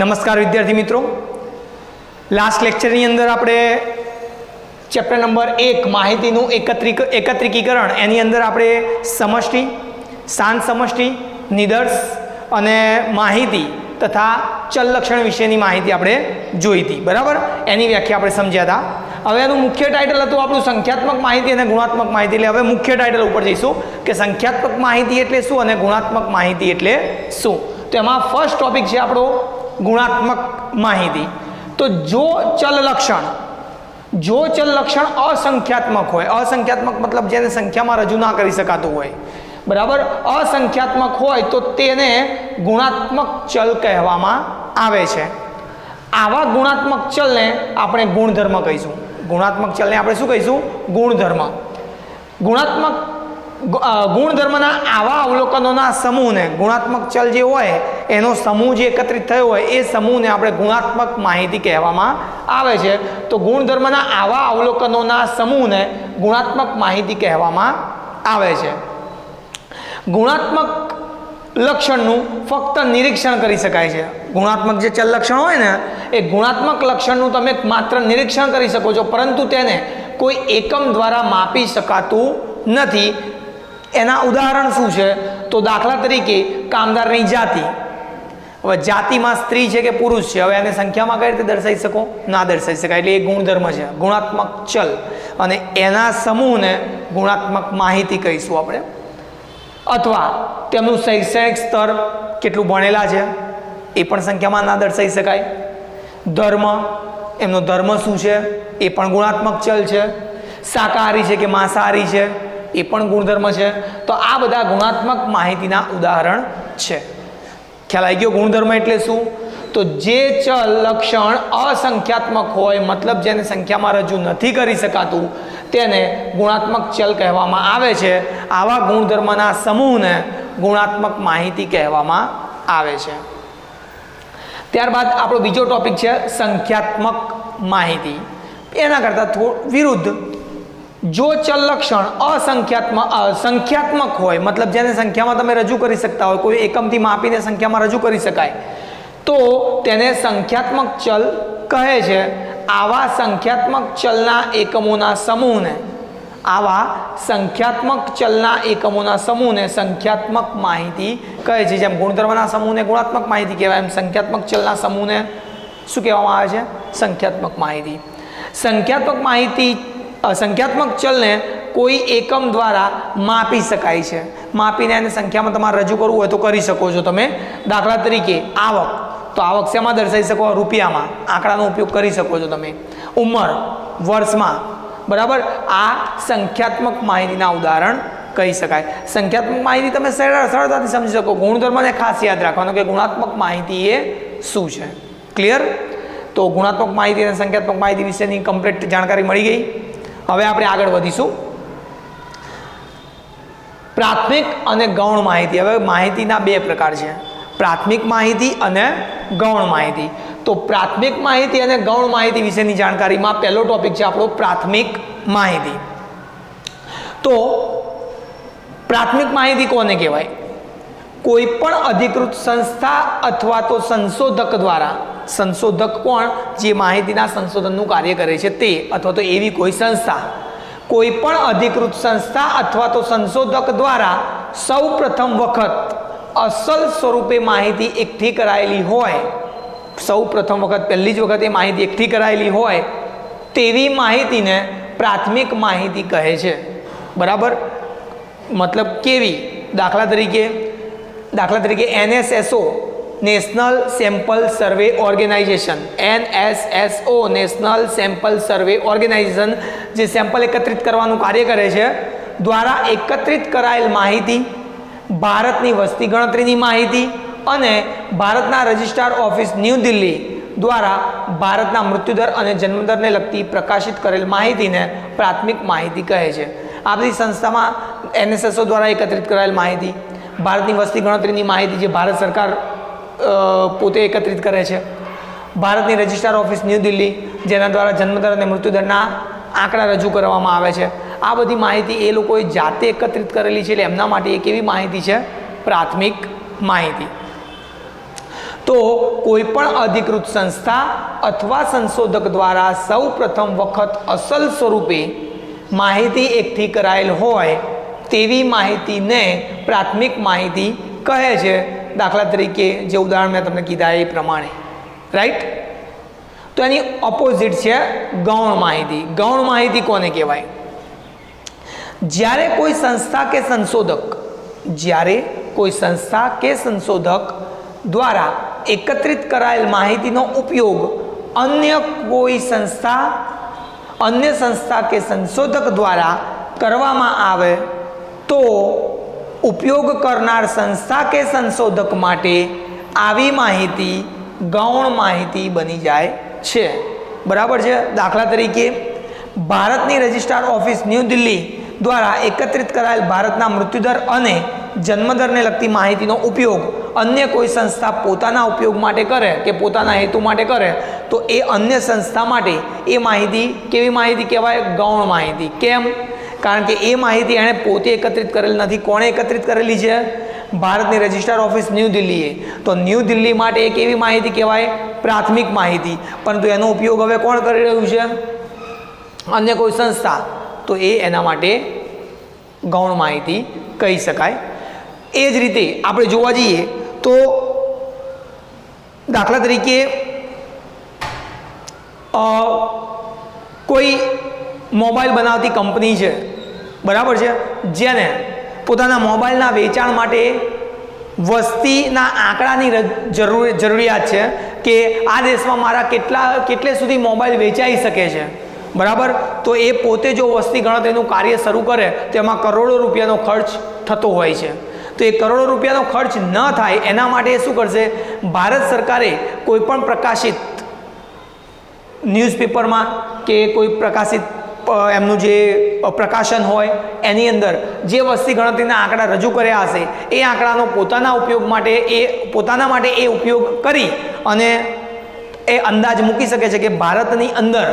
नमस्कार विद्यार्थी मित्रों, लास्ट लेक्चरनी अंदर आपणे चैप्टर नंबर 1 माहितीનું એકત્રીકરણ એની અંદર આપણે સમષ્ટિ, શાંત સમષ્ટિ, નિદર્શ અને માહિતી તથા ચલ લક્ષણ વિશેની માહિતી આપણે જોઈ હતી. બરાબર, એની વ્યાખ્યા આપણે સમજ્યા હતા. હવે એનું મુખ્ય ટાઇટલ હતું આપણું સંખ્યાત્મક માહિતી અને ગુણાત્મક માહિતી. એટલે હવે મુખ્ય ટાઇટલ ઉપર જઈશું કે સંખ્યાત્મક માહિતી એટલે શું અને ગુણાત્મક માહિતી એટલે શું. તો એમાં ફર્સ્ટ ટોપિક છે આપણો गुणात्मक माहिती. तो जो चल लक्षण असंख्यात्मक होय, असंख्यात्मक मतलब जेने संख्या में रजू ना करी सकातुं होय, बराबर, असंख्यात्मक होय तो तेने गुणात्मक चल कहेवामां आवे छे. आवा गुणात्मक चल ने आपणे गुणधर्म कहीशुं. गुणात्मक चल ने आपणे शुं कहीशुं? गुणधर्म. गुणात्मक गुणधर्मना आवा अवलोकनोना समूहने गुणात्मक चल जे होय एनो समूह जे एकत्रित थयो होय ए समूहने आपणे गुणात्मक माहिती कहेवामां आवे छे. तो गुणधर्मना आवा अवलोकनोना समूहने गुणात्मक माहिती कहेवामां आवे छे. गुणात्मक लक्षणનું ફક્ત નિરીક્ષણ કરી શકાય છે. ગુણાત્મક જે ચલ લક્ષણ હોય ને એ ગુણાત્મક લક્ષણનું તમે માત્ર નિરીક્ષણ કરી શકો છો, પરંતુ તેને કોઈ એકમ દ્વારા માપી શકાતું નથી. એના ઉદાહરણ શું છે? તો દાખલા તરીકે કામદારની જાતિ. હવે જાતિમાં સ્ત્રી છે કે પુરુષ છે, હવે એને સંખ્યામાં કઈ રીતે દર્શાવી શકો? ના દર્શાવી શકાય. એટલે એ ગુણધર્મ છે, ગુણાત્મક ચલ, અને એના સમૂહને ગુણાત્મક માહિતી કહીશું આપણે. અથવા તેમનું શૈક્ષણિક સ્તર, કેટલું ભણેલા છે, એ પણ સંખ્યામાં ના દર્શાવી શકાય. ધર્મ, એમનો ધર્મ શું છે, એ પણ ગુણાત્મક ચલ છે. શાકાહારી છે કે માંસાહારી છે, એ પણ ગુણધર્મ છે. તો આ બધા ગુણાત્મક માહિતીના ઉદાહરણ છે. ખ્યાલ આવી ગયો? ગુણધર્મ એટલે શું? તો જે ચલ લક્ષણ અસંખ્યાત્મક હોય, મતલબ જેને સંખ્યામાં રજૂ નથી કરી શકાતું, તેને ગુણાત્મક ચલ કહેવામાં આવે છે. આવા ગુણધર્મના સમૂહને ગુણાત્મક માહિતી કહેવામાં આવે છે. ત્યારબાદ આપણો બીજો ટોપિક છે સંખ્યાત્મક માહિતી. એના કરતાં થોડું વિરુદ્ધ, જો ચલ લક્ષણ સંખ્યાત્મક હોય, મતલબ જેને સંખ્યામાં તમે રજૂ કરી શકતા હોય, કોઈ એકમથી માપીને સંખ્યામાં રજૂ કરી શકાય, તો તેને સંખ્યાત્મક ચલ કહે છે. આવા સંખ્યાત્મક ચલના એકમોના સમૂહને સંખ્યાત્મક માહિતી કહે છે. જેમ ગુણધર્મના સમૂહને ગુણાત્મક માહિતી કહેવાય, એમ સંખ્યાત્મક ચલના સમૂહને શું કહેવામાં આવે છે? સંખ્યાત્મક માહિતી. સંખ્યાત્મક ચલને કોઈ એકમ દ્વારા માપી શકાય છે. માપીને એને સંખ્યામાં તમારે રજૂ કરવું હોય તો કરી શકો છો તમે. દાખલા તરીકે આવક, તો આવક શેમાં દર્શાવી શકો? રૂપિયામાં. આંકડાનો ઉપયોગ કરી શકો છો તમે. ઉંમર, વર્ષમાં. બરાબર, આ સંખ્યાત્મક માહિતીના ઉદાહરણ કહી શકાય. સંખ્યાત્મક માહિતી તમે સરળતાથી સમજી શકો. ગુણધર્મને ખાસ યાદ રાખવાનું કે ગુણાત્મક માહિતી એ શું છે. ક્લિયર? તો ગુણાત્મક માહિતી અને સંખ્યાત્મક માહિતી વિશેની કમ્પ્લીટ જાણકારી મળી ગઈ. હવે આપણે આગળ વધીશું. પ્રાથમિક અને ગૌણ માહિતી. હવે માહિતીના બે પ્રકાર છે, પ્રાથમિક માહિતી અને ગૌણ માહિતી. તો પ્રાથમિક માહિતી અને ગૌણ માહિતી વિશેની જાણકારીમાં પહેલો ટોપિક છે આપણો પ્રાથમિક માહિતી. તો પ્રાથમિક માહિતી કોને કહેવાય? કોઈ પણ અધિકૃત સંસ્થા અથવા તો સંશોધક દ્વારા, સંશોધક કોણ? જે માહિતીના સંશોધનનું કાર્ય કરે છે તે, અથવા તો એવી કોઈ સંસ્થા, કોઈ પણ અધિકૃત સંસ્થા અથવા તો સંશોધક દ્વારા સૌ પ્રથમ વખત અસલ સ્વરૂપે માહિતી એકઠી કરાયેલી હોય, સૌ પ્રથમ વખત પહેલી જ વખત એ માહિતી એકઠી કરાયેલી હોય તેવી માહિતીને પ્રાથમિક માહિતી કહે છે. બરાબર, મતલબ કેવી? દાખલા તરીકે NSSO, નેશનલ સેમ્પલ સર્વે ઓર્ગેનાઇઝેશન, NSSO નેશનલ સેમ્પલ સર્વે ઓર્ગેનાઇઝેશન, જે સેમ્પલ એકત્રિત કરવાનું કાર્ય કરે છે, દ્વારા એકત્રિત કરાયેલ માહિતી, ભારતની વસ્તી ગણતરીની માહિતી અને ભારતના રજિસ્ટ્રાર ઓફિસ ન્યૂ દિલ્હી દ્વારા ભારતના મૃત્યુદર અને જન્મદરને લગતી પ્રકાશિત કરેલ માહિતીને પ્રાથમિક માહિતી કહે છે. આ બધી સંસ્થામાં NSSO દ્વારા એકત્રિત કરાયેલ માહિતી, ભારતની વસ્તી ગણતરીની માહિતી જે ભારત સરકાર પોતે એકત્રિત કરે છે, ભારતની રજિસ્ટ્રાર ઓફિસ ન્યૂ દિલ્હી જેના દ્વારા જન્મદર અને મૃત્યુદરના આંકડા રજૂ કરવામાં આવે છે. આ બધી માહિતી એ લોકોએ જાતે એકત્રિત કરેલી છે, એટલે એમના માટે એક એવી માહિતી છે પ્રાથમિક માહિતી. તો કોઈ પણ અધિકૃત સંસ્થા અથવા સંશોધક દ્વારા સૌ પ્રથમ વખત અસલ સ્વરૂપે માહિતી એકઠી કરાયેલ હોય તેવી માહિતીને પ્રાથમિક માહિતી કહે છે. દાખલા તરીકે જે ઉદાહરણ મેં તમને કીધા એ પ્રમાણે, રાઈટ. તો એની ઓપોઝિટ છે ગૌણ માહિતી. ગૌણ માહિતી કોને કહેવાય? જ્યારે કોઈ સંસ્થા કે સંશોધક દ્વારા એકત્રિત કરાયેલ માહિતીનો ઉપયોગ અન્ય સંસ્થા કે સંશોધક દ્વારા કરવામાં આવે તો ઉપયોગ કરનાર સંસ્થા કે સંશોધક માટે આવી માહિતી ગૌણ માહિતી બની જાય છે. બરાબર છે. દાખલા તરીકે ભારતની રજિસ્ટ્રાર ઓફિસ ન્યૂ દિલ્હી દ્વારા એકત્રિત કરાયેલ ભારતના મૃત્યુદર અને જન્મદરને લગતી માહિતીનો ઉપયોગ અન્ય કોઈ સંસ્થા પોતાના ઉપયોગ માટે કરે કે પોતાના હેતુ માટે કરે તો એ અન્ય સંસ્થા માટે એ માહિતી કેવી માહિતી કહેવાય? ગૌણ માહિતી. કેમ? કારણ કે એ માહિતી એણે પોતે એકત્રિત કરેલ નથી. કોણે એકત્રિત કરેલી છે? ભારતની રજિસ્ટ્રાર ઓફિસ ન્યૂ દિલ્હીએ. તો ન્યૂ દિલ્હી માટે એ કેવી માહિતી કહેવાય? પ્રાથમિક માહિતી. પરંતુ એનો ઉપયોગ હવે કોણ કરી રહ્યું છે? અન્ય કોઈ સંસ્થા. તો એ એના માટે ગૌણ માહિતી કહી શકાય. એ જ રીતે આપણે જોવા જઈએ તો દાખલા તરીકે કોઈ મોબાઈલ બનાવતી કંપની છે, બરાબર છે, જેને પોતાના મોબાઈલના વેચાણ માટે વસ્તીના આંકડાની જરૂરિયાત છે કે આ દેશમાં મારા કેટલે સુધી મોબાઈલ વેચાઈ શકે છે, બરાબર. તો એ પોતે જો વસ્તી ગણતરીનું કાર્ય શરૂ કરે તો એમાં કરોડો રૂપિયાનો ખર્ચ થતો હોય છે. તો એ કરોડો રૂપિયાનો ખર્ચ ન થાય એના માટે શું કરશે? ભારત સરકારે કોઈ પણ પ્રકાશિત ન્યૂઝપેપરમાં કે કોઈ પ્રકાશિત એમનું જે પ્રકાશન હોય એની અંદર જે વસ્તી ગણતરીના આંકડા રજૂ કર્યા હશે એ આંકડાનો પોતાના માટે એ ઉપયોગ કરી અને એ અંદાજ મૂકી શકે છે કે ભારતની અંદર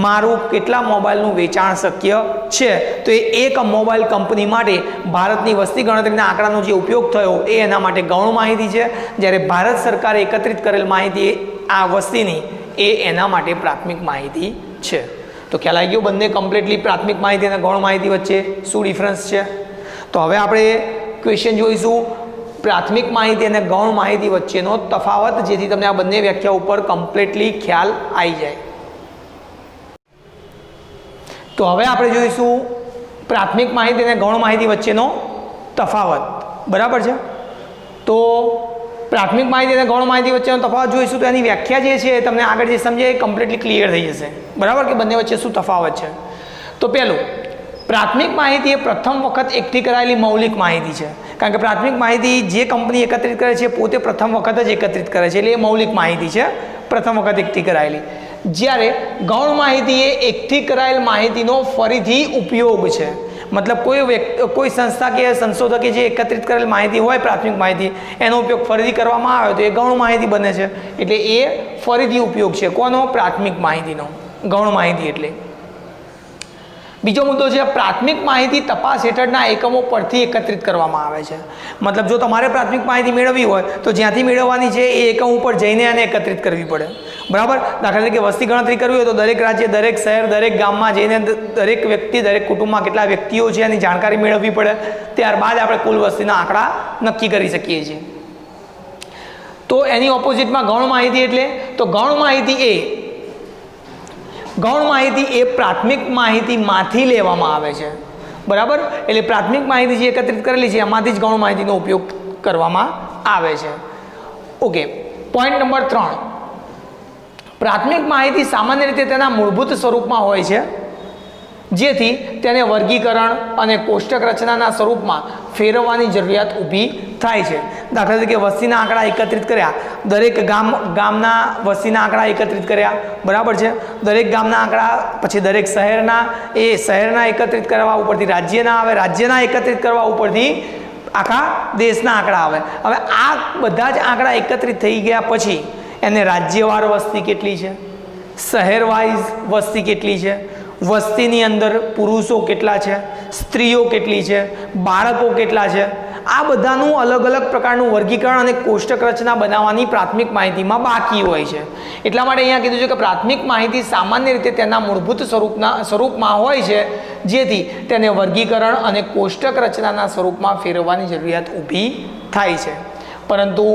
મારું કેટલા મોબાઈલનું વેચાણ શક્ય છે. તો એ એક મોબાઈલ કંપની માટે ભારતની વસ્તી ગણતરીના આંકડાનો જે ઉપયોગ થયો એ એના માટે ગૌણ માહિતી છે. જ્યારે ભારત સરકારે એકત્રિત કરેલ માહિતી આ વસ્તીની એ એના માટે પ્રાથમિક માહિતી છે. તો ખ્યાલ આવી ગયો બંને કમ્પ્લીટલી પ્રાથમિક માહિતી અને ગૌણ માહિતી વચ્ચે શું ડિફરન્સ છે. તો હવે આપણે ક્વેશ્ચન જોઈશું પ્રાથમિક માહિતી અને ગૌણ માહિતી વચ્ચેનો તફાવત, જેથી તમને આ બંને વ્યાખ્યા ઉપર કમ્પ્લીટલી ખ્યાલ આવી જાય. તો હવે આપણે જોઈશું પ્રાથમિક માહિતી અને ગૌણ માહિતી વચ્ચેનો તફાવત, બરાબર છે. તો પ્રાથમિક માહિતી અને ગૌણ માહિતી વચ્ચેનો તફાવત જોઈશું તો એની વ્યાખ્યા જે છે તમને આગળ જે સમજાય એ કમ્પ્લીટલી ક્લિયર થઈ જશે, બરાબર, કે બંને વચ્ચે શું તફાવત છે. તો પહેલું, પ્રાથમિક માહિતી એ પ્રથમ વખત એકઠી કરાયેલી મૌલિક માહિતી છે. કારણ કે પ્રાથમિક માહિતી જે કંપની એકત્રિત કરે છે પોતે પ્રથમ વખત જ એકત્રિત કરે છે, એટલે એ મૌલિક માહિતી છે, પ્રથમ વખત એકઠી કરાયેલી. જ્યારે ગૌણ માહિતી એ એકઠી કરાયેલ માહિતીનો ફરીથી ઉપયોગ છે. મતલબ કોઈ સંસ્થા કે સંશોધકે જે એકત્રિત કરેલ માહિતી હોય પ્રાથમિક માહિતી એનો ઉપયોગ ફરીથી કરવામાં આવે તો એ ગૌણ માહિતી બને છે. એટલે એ ફરીથી ઉપયોગ છે કોનો? પ્રાથમિક માહિતીનો. ગૌણ માહિતી એટલે. બીજો મુદ્દો છે પ્રાથમિક માહિતી તપાસ હેઠળના એકમો પરથી એકત્રિત કરવામાં આવે છે. મતલબ જો તમારે પ્રાથમિક માહિતી મેળવવી હોય તો જ્યાંથી મેળવવાની છે એ એકમ ઉપર જઈને એને એકત્રિત કરવી પડે, બરાબર. દાખલા તરીકે વસ્તી ગણતરી કરવી હોય તો દરેક રાજ્ય, દરેક શહેર, દરેક ગામમાં જઈને દરેક વ્યક્તિ, દરેક કુટુંબમાં કેટલા વ્યક્તિઓ છે એની જાણકારી મેળવવી પડે. ત્યારબાદ આપણે કુલ વસ્તીના આંકડા નક્કી કરી શકીએ છીએ. તો એની ઓપોઝિટમાં ગૌણ માહિતી એટલે તો ગૌણ માહિતી એ પ્રાથમિક માહિતીમાંથી લેવામાં આવે છે, બરાબર. એટલે પ્રાથમિક માહિતી જે એકત્રિત કરેલી છે એમાંથી જ ગૌણ માહિતીનો ઉપયોગ કરવામાં આવે છે. ઓકે, પોઈન્ટ નંબર 3, પ્રાથમિક માહિતી સામાન્ય રીતે તેના મૂળભૂત સ્વરૂપમાં હોય છે, જેથી તેને વર્ગીકરણ અને કોષ્ટક રચનાના સ્વરૂપમાં ફેરવવાની જરૂરિયાત ઊભી થાય છે. દાખલા તરીકે વસ્તીના આંકડા એકત્રિત કર્યા, દરેક ગામના વસ્તીના આંકડા એકત્રિત કર્યા, બરાબર છે. દરેક ગામના આંકડા, પછી દરેક શહેરના એકત્રિત કરવા ઉપરથી રાજ્યના આવે, રાજ્યના એકત્રિત કરવા ઉપરથી આખા દેશના આંકડા આવે. હવે આ બધા જ આંકડા એકત્રિત થઈ ગયા પછી એને રાજ્યવાર વસ્તી કેટલી છે, શહેર વાઇઝ વસ્તી કેટલી છે, વસ્તીની અંદર પુરુષો કેટલા છે, સ્ત્રીઓ કેટલી છે, બાળકો કેટલા છે, આ બધાનું અલગ અલગ પ્રકારનું વર્ગીકરણ અને કોષ્ટક રચના બનાવવાની પ્રાથમિક માહિતીમાં બાકી હોય છે. એટલા માટે અહીંયા કીધું છે કે પ્રાથમિક માહિતી સામાન્ય રીતે તેના મૂળભૂત સ્વરૂપમાં હોય છે, જેથી તેને વર્ગીકરણ અને કોષ્ટક રચનાના સ્વરૂપમાં ફેરવવાની જરૂરિયાત ઊભી થાય છે. પરંતુ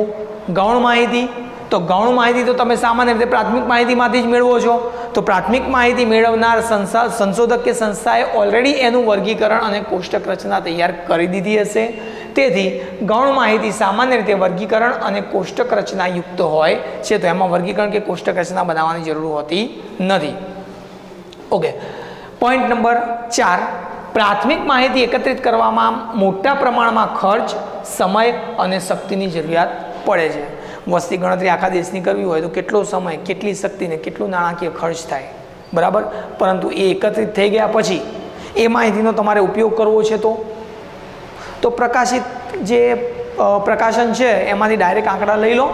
ગૌણ માહિતી, તો ગૌણ માહિતી તો તમે સામાન્ય રીતે પ્રાથમિક માહિતીમાંથી જ મેળવો છો. તો પ્રાથમિક માહિતી મેળવનાર સંશોધક કે સંસ્થાએ ઓલરેડી એનું વર્ગીકરણ અને કોષ્ટક રચના તૈયાર કરી દીધી હશે. તેથી ગૌણ માહિતી સામાન્ય રીતે વર્ગીકરણ અને કોષ્ટક રચના યુક્ત હોય છે, તો એમાં વર્ગીકરણ કે કોષ્ટક રચના બનાવવાની જરૂર હોતી નથી. ઓકે, પોઈન્ટ નંબર 4, પ્રાથમિક માહિતી એકત્રિત કરવામાં મોટા પ્રમાણમાં ખર્ચ, સમય અને શક્તિની જરૂરિયાત પડે છે. વસ્તી ગણતરી આખા દેશની કરવી હોય તો કેટલો સમય, કેટલી શક્તિ ને કેટલું નાણાકીય ખર્ચ થાય, બરાબર. પરંતુ એ એકત્રિત થઈ ગયા પછી એ માહિતીનો તમારે ઉપયોગ કરવો છે તો પ્રકાશિત જે પ્રકાશન છે એમાંથી ડાયરેક્ટ આંકડા લઈ લો,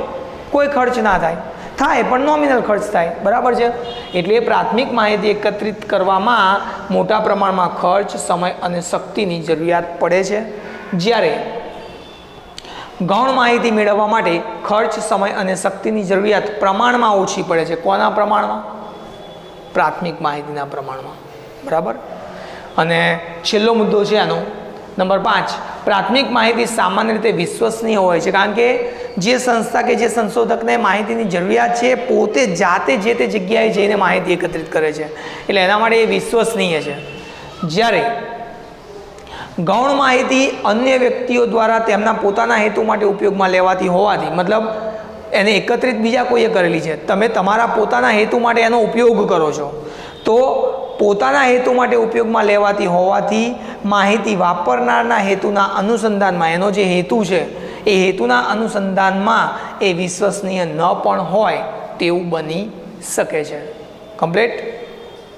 કોઈ ખર્ચ ના થાય પણ નોમિનલ ખર્ચ થાય, બરાબર છે. એટલે પ્રાથમિક માહિતી એકત્રિત કરવામાં મોટા પ્રમાણમાં ખર્ચ, સમય અને શક્તિની જરૂરિયાત પડે છે. જ્યારે ગૌણ માહિતી મેળવવા માટે ખર્ચ, સમય અને શક્તિની જરૂરિયાત પ્રમાણમાં ઓછી પડે છે. કોના પ્રમાણમાં? પ્રાથમિક માહિતીના પ્રમાણમાં, બરાબર. અને છેલ્લો મુદ્દો છે આનો નંબર 5, પ્રાથમિક માહિતી સામાન્ય રીતે વિશ્વસનીય હોય છે, કારણ કે જે સંસ્થા કે જે સંશોધકને માહિતીની જરૂરિયાત છે પોતે જાતે જે તે જગ્યાએ જઈને માહિતી એકત્રિત કરે છે, એટલે એના માટે એ વિશ્વસનીય છે. જ્યારે ગૌણ માહિતી અન્ય વ્યક્તિઓ દ્વારા તેમના પોતાના હેતુ માટે ઉપયોગમાં લેવાતી હોવાથી, મતલબ એને એકત્રિત બીજા કોઈએ કરેલી છે, તમે તમારા પોતાના હેતુ માટે એનો ઉપયોગ કરો છો, તો પોતાના હેતુ માટે ઉપયોગમાં લેવાતી હોવાથી માહિતી વાપરનારના હેતુના અનુસંધાનમાં, એનો જે હેતુ છે એ હેતુના અનુસંધાનમાં એ વિશ્વસનીય ન પણ હોય તેવું બની શકે છે. કમ્પ્લીટ.